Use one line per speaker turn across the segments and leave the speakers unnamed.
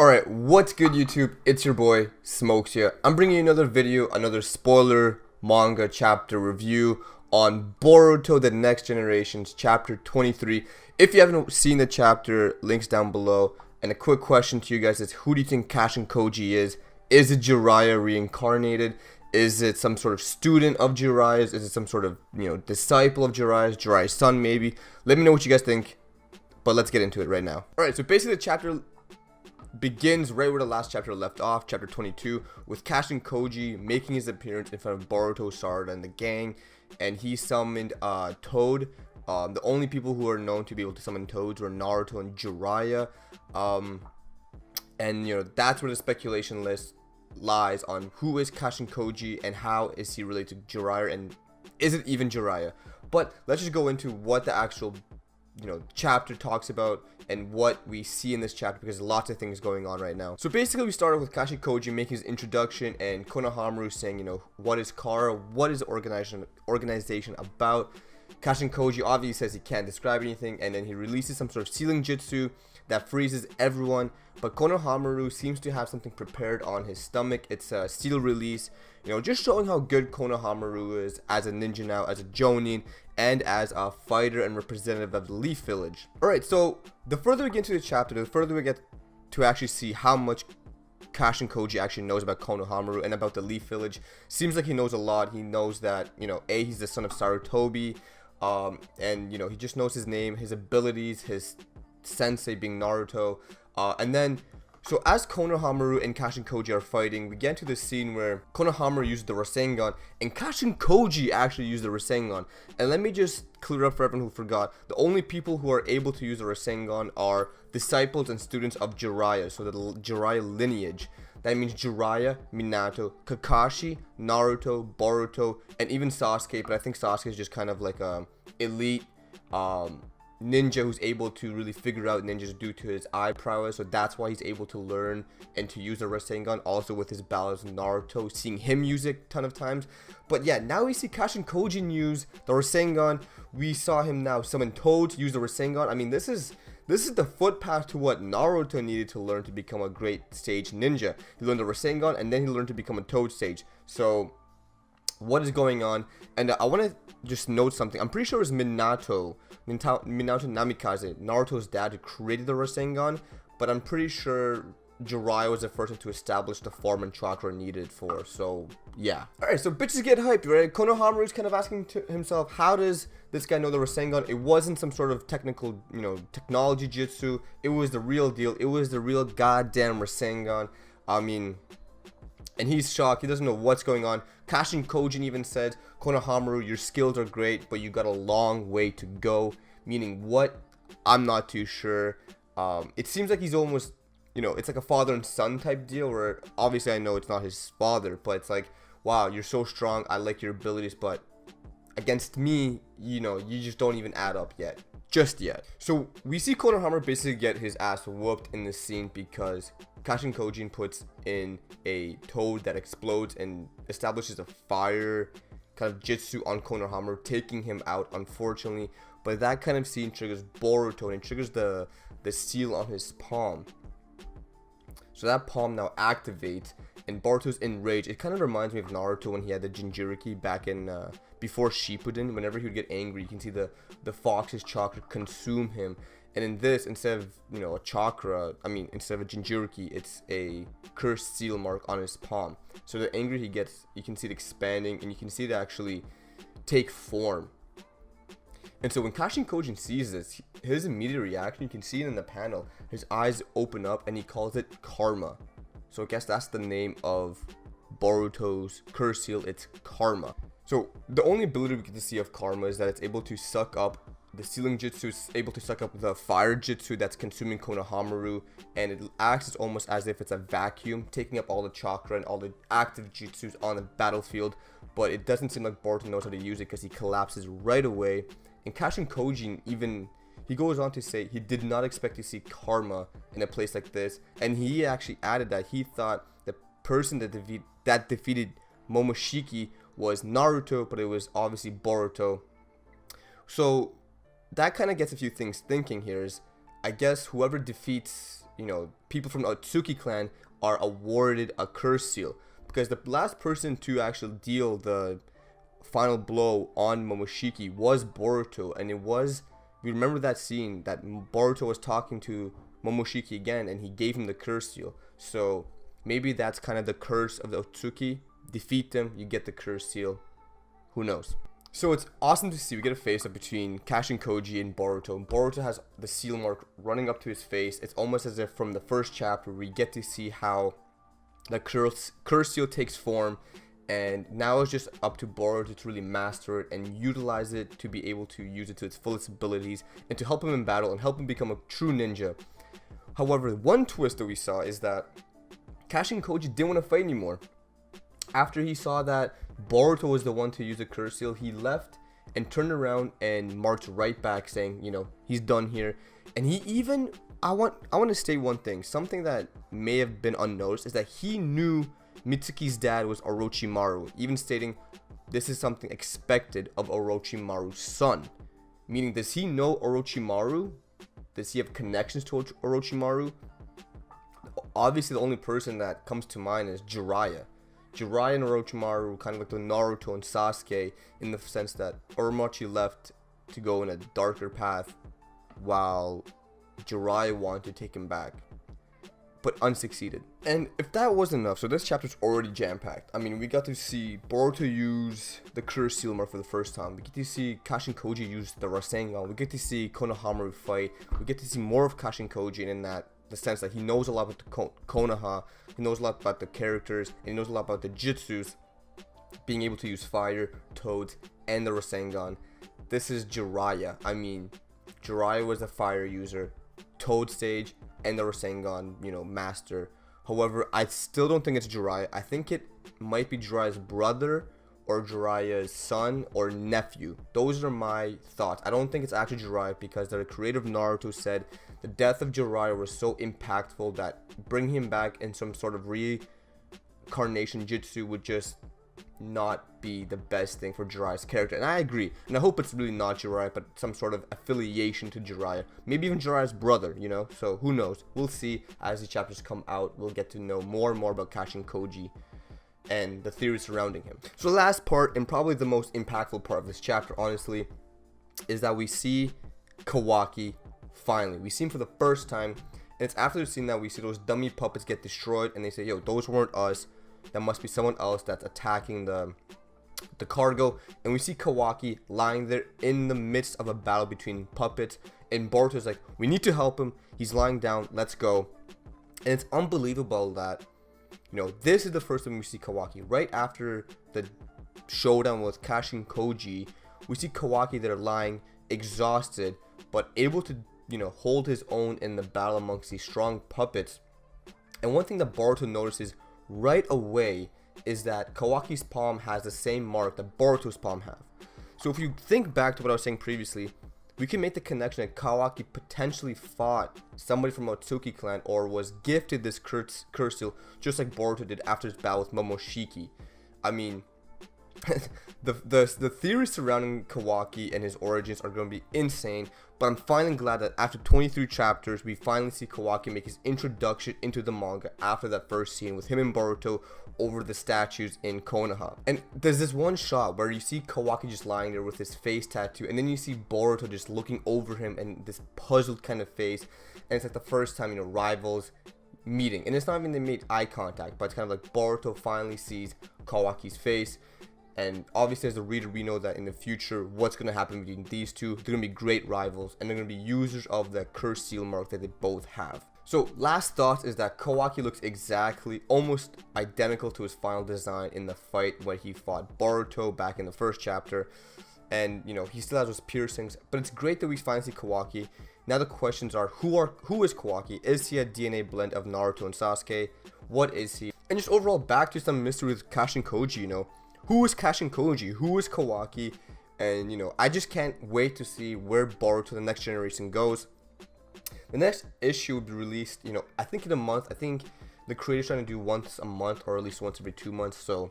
Alright, what's good YouTube? It's your boy, Smoksya. I'm bringing you another video, another spoiler manga chapter review on Boruto The Next Generations, chapter 23. If you haven't seen the chapter, links down below. And a quick question to you guys is, who do you think Kashin Koji is? Is it Jiraiya reincarnated? Is it some sort of student of Jiraiya's? Is it some sort of, disciple of Jiraiya's son maybe? Let me know what you guys think, but let's get into it right now. Alright, so basically the chapter begins right where the last chapter left off, chapter 22, with Kashin Koji making his appearance in front of Boruto, Sarada, and the gang, and he summoned Toad. The only people who are known to be able to summon Toads were Naruto and Jiraiya, and that's where the speculation list lies on who is Kashin Koji and how is he related to Jiraiya, and is it even Jiraiya? But let's just go into what the actual chapter talks about and what we see in this chapter, because there's lots of things going on right now. So basically we started with Kashin Koji making his introduction and Konohamaru saying, what is Kara, what is the organization about. Kashin Koji obviously says he can't describe anything, and then he releases some sort of sealing jutsu that freezes everyone, but Konohamaru seems to have something prepared on his stomach. It's a steel release, just showing how good Konohamaru is as a ninja now, as a jonin, and as a fighter and representative of the Leaf Village. Alright, so the further we get into the chapter, the further we get to actually see how much Kashin Koji actually knows about Konohamaru and about the Leaf Village. Seems like he knows a lot. He knows that, he's the son of Sarutobi, and, he just knows his name, his abilities, his sensei being Naruto, and then so as Konohamaru and Kashin Koji are fighting, we get to the scene where Konohamaru used the Rasengan and Kashin Koji actually used the Rasengan. And let me just clear up for everyone who forgot, the only people who are able to use the Rasengan are disciples and students of Jiraiya, so the Jiraiya lineage. That means Jiraiya, Minato, Kakashi, Naruto, Boruto, and even Sasuke, but I think Sasuke is just kind of like a elite ninja who's able to really figure out ninjas due to his eye prowess, so that's why he's able to learn and to use the Rasengan, also with his battles with Naruto, seeing him use it a ton of times. But yeah, now we see Kashin Koji use the Rasengan. We saw him now summon Toad to use the Rasengan. I mean, this is the footpath to what Naruto needed to learn to become a great stage ninja. He learned the Rasengan, and then he learned to become a Toad sage. So what is going on? And I want to just note something. I'm pretty sure it was Minato Namikaze, Naruto's dad, who created the Rasengan, but I'm pretty sure Jiraiya was the first one to establish the form and chakra needed for. So yeah. Alright, so bitches get hyped, right? Konohamaru's kind of asking to himself, how does this guy know the Rasengan? It wasn't some sort of technical, technology jutsu. It was the real deal. It was the real goddamn Rasengan. I mean, and he's shocked. He doesn't know what's going on. Kashin Koji even said, Konohamaru, your skills are great, but you got a long way to go. Meaning what? I'm not too sure. It seems like he's almost, it's like a father and son type deal, where obviously I know it's not his father, but it's like, wow, you're so strong. I like your abilities, but against me, you just don't even add up yet. Just yet. So we see Konohamaru basically get his ass whooped in this scene because Kashin Koji puts in a toad that explodes and establishes a fire kind of jutsu on Konohamaru, taking him out, unfortunately. But that kind of scene triggers Boruto, and it triggers the seal on his palm. So that palm now activates, and Boruto's enraged. It kind of reminds me of Naruto when he had the Jinchuriki back in before Shippuden. Whenever he would get angry, you can see the fox's chakra consume him. And in this, instead of a chakra, instead of a Jinchuriki, it's a cursed seal mark on his palm. So the angry he gets, you can see it expanding, and you can see it actually take form. And so when Kashin Koji sees this, his immediate reaction, you can see it in the panel, his eyes open up and he calls it Karma. So I guess that's the name of Boruto's curse seal. It's Karma. So the only ability we get to see of Karma is that it's able to suck up the sealing jutsu, is able to suck up the fire jutsu that's consuming Konohamaru, and it acts almost as if it's a vacuum, taking up all the chakra and all the active jutsus on the battlefield. But it doesn't seem like Boruto knows how to use it, because he collapses right away. And Kashin Koji he goes on to say he did not expect to see Karma in a place like this, and he actually added that he thought the person that defeated Momoshiki was Naruto, but it was obviously Boruto. So that kind of gets a few things thinking here. Is I guess whoever defeats people from the Otsuki clan are awarded a curse seal, because the last person to actually deal the final blow on Momoshiki was Boruto, and we remember that scene that Boruto was talking to Momoshiki again, and he gave him the curse seal. So maybe that's kind of the curse of the Otsuki. Defeat them, you get the curse seal. Who knows? So it's awesome to see we get a face up between Kashin Koji and Boruto. Boruto has the seal mark running up to his face. It's almost as if from the first chapter we get to see how the curse seal takes form, and now it's just up to Boruto to really master it and utilize it to be able to use it to its fullest abilities and to help him in battle and help him become a true ninja. However, one twist that we saw is that Kashin Koji didn't want to fight anymore. After he saw that Boruto was the one to use the curse seal, he left and turned around and marched right back, saying, he's done here. And he even, I want to state one thing, something that may have been unnoticed, is that he knew Mitsuki's dad was Orochimaru, even stating this is something expected of Orochimaru's son. Meaning, does he know Orochimaru? Does he have connections to Orochimaru? Obviously, the only person that comes to mind is Jiraiya. Jiraiya and Orochimaru, kind of like the Naruto and Sasuke, in the sense that Orochimaru left to go in a darker path, while Jiraiya wanted to take him back, but unsucceeded. And if that wasn't enough, so this chapter's already jam-packed. I mean, we got to see Boruto use the curse seal mark for the first time. We get to see Kashin Koji use the Rasengan. We get to see Konohamaru fight. We get to see more of Kashin Koji, and in that the sense that he knows a lot about the Konoha, he knows a lot about the characters, and he knows a lot about the jutsus, being able to use fire, toads, and the Rasengan. This is Jiraiya. I mean, Jiraiya was a fire user, Toad stage, and the Rasengan, master. However, I still don't think it's Jiraiya. I think it might be Jiraiya's brother or Jiraiya's son or nephew. Those are my thoughts. I don't think it's actually Jiraiya, because the creator of Naruto said the death of Jiraiya was so impactful that bringing him back in some sort of reincarnation jutsu would just not be the best thing for Jiraiya's character. And I agree. And I hope it's really not Jiraiya, but some sort of affiliation to Jiraiya. Maybe even Jiraiya's brother, So who knows? We'll see as the chapters come out. We'll get to know more and more about Kashin Koji and the theories surrounding him. So the last part, and probably the most impactful part of this chapter, honestly, is that we see Kawaki finally. We see him for the first time, and it's after the scene that we see those dummy puppets get destroyed, and they say, yo, those weren't us. That must be someone else that's attacking the cargo. And we see Kawaki lying there in the midst of a battle between puppets, and Boruto's like, we need to help him. He's lying down. Let's go. And it's unbelievable that, this is the first time we see Kawaki. Right after the showdown with Kashin Koji, we see Kawaki there lying exhausted, but able to, hold his own in the battle amongst these strong puppets. And one thing that Boruto notices right away is that Kawaki's palm has the same mark that Boruto's palm have. So if you think back to what I was saying previously, we can make the connection that Kawaki potentially fought somebody from Otsuki clan or was gifted this curse seal just like Boruto did after his battle with Momoshiki. I mean, the theories surrounding Kawaki and his origins are going to be insane, but I'm finally glad that after 23 chapters we finally see Kawaki make his introduction into the manga after that first scene with him and Boruto over the statues in Konoha. And there's this one shot where you see Kawaki just lying there with his face tattoo, and then you see Boruto just looking over him and this puzzled kind of face, and it's like the first time rivals meeting, and it's not even they made eye contact, but it's kind of like Boruto finally sees Kawaki's face. And obviously as a reader, we know that in the future what's going to happen between these two. They're going to be great rivals, and they're going to be users of the curse seal mark that they both have. So last thought is that Kawaki looks exactly, almost identical to his final design in the fight when he fought Boruto back in the first chapter. And he still has those piercings, but it's great that we finally see Kawaki. Now the questions are, who is Kawaki? Is he a DNA blend of Naruto and Sasuke? What is he? And just overall, back to some mystery with Kashin Koji, Who is Kashin Koji? Who is Kawaki? And, I just can't wait to see where Boruto the next generation goes. The next issue will be released, I think in a month. I think the creator's trying to do once a month or at least once every 2 months. So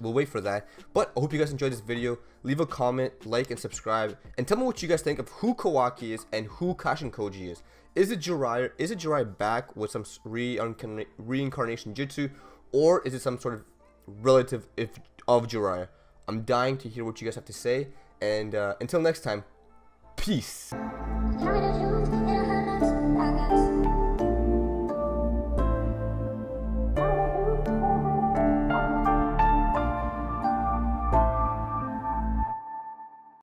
we'll wait for that. But I hope you guys enjoyed this video. Leave a comment, like, and subscribe, and tell me what you guys think of who Kawaki is and who Kashin Koji is. Is it Jiraiya? Is it Jiraiya back with some reincarnation jutsu, or is it some sort of relative of Jiraiya? I'm dying to hear what you guys have to say, and until next time, peace.